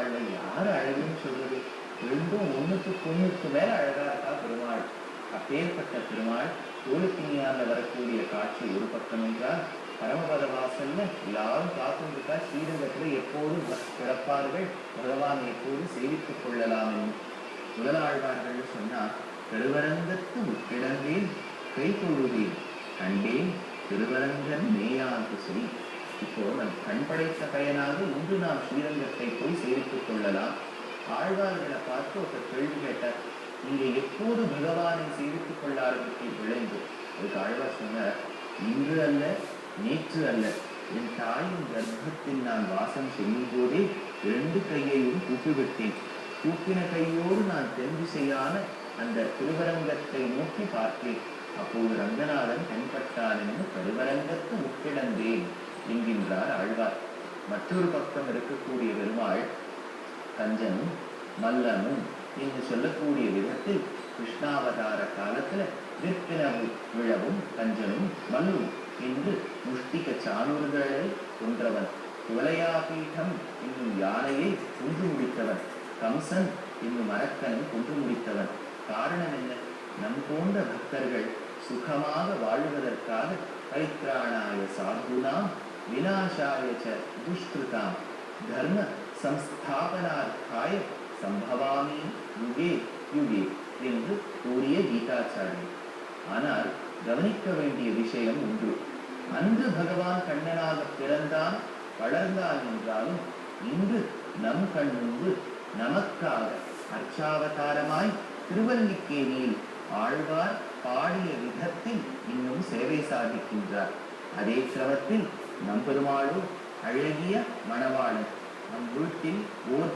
பெருமாள்ல யாரு அழகுன்னு சொல்றது? ரெண்டும் ஒண்ணுக்கு மேல அழகா இருக்கா பெருமாள். அப்பேற்பட்ட பெருமாள் தோலுக்கினியால வரக்கூடிய காட்சி ஒரு பக்கம் என்றால், பரமபத வாசல்ல எல்லாரும் காத்துருக்கா ஸ்ரீரங்கத்துல எப்போதும் பிறப்பார்கள், பகவான் எப்போது சேவித்துக் கொள்ளலாம் என்று முதலாழ்வார்கள் சொன்னா, திருவரங்கத்து உட்கிடந்தேன் கை தொழுவேன் கண்டேன் திருவரங்கன் மேயாந்து செய். இப்போ நம் கண் படைத்த பயனாக இன்று நாம் ஸ்ரீரங்கத்தை போய் சேவித்துக் கொள்ளலாம். ஆழ்வார்களை பார்த்து ஒரு கேள்வி கேட்டார், நீங்க எப்போது பகவானை சேவித்துக் கொள்ள ஆரம்பித்தீர்கள் என்று. அதுக்கு ஆழ்வார் சொன்னார், இன்று அல்ல நேற்று அல்ல, என் தாயின் கர்ப்பத்தில் நான் வாசம் செய்யும் போதே 2 கையையும் கூப்பிவிட்டேன். கூப்பின கையோடு நான் தென்திசையான அந்த திருவரங்கத்தை நோக்கி பார்த்தேன். அப்போது ரங்கநாதன் தென்பட்டான் என்று திருவரங்கத்து முக்கிடந்தேன் என்கின்றார் ஆழ்வார். மற்றொரு பக்கம் இருக்கக்கூடிய பெருமாள் கஞ்சனும் மல்லமும் என்று சொல்லக்கூடிய விதத்தில் கிருஷ்ணாவதார காலத்துல விற்பினவு விழவும் கஞ்சனும் மல்லும் என்று முஷ்டிக சாணுர்களை கொன்றவன், குவலையாபீடம் என்னும் யானையை கொன்று முடித்தவன், கம்சன் என்னும் அரக்கனை கொன்று முடித்தவன். காரணம் என்ன? நம் போன்ற பக்தர்கள் சுகமாக வாழ்வதற்காக பரித்ராணாய சாதுனாம் விநாசாய ச துஷ்கிருதாம் தர்ம சம்ஸ்தாபனார்த்தாய சம்பவாமி யுகே யுகே என்று கூறிய கீதாச்சாரியர். ஆனால் கவனிக்க வேண்டிய விஷயம் ஒன்று. அன்று பகவான் கண்ணனாக பிறந்தான் வளர்ந்தான் என்றாலும், இன்று நம் கண் முன்பு நமக்காக அர்ச்சாவதாரமாய் திருவல்லிக்கேணியில் ஆழ்வார் பாடிய விதத்தில் இன்னும் சேவை சாதிக்கின்றார். அதே கிரமத்தில் நம் பெருமாளோ அழகிய மணவாளன். நம் வீட்டில் ஓர்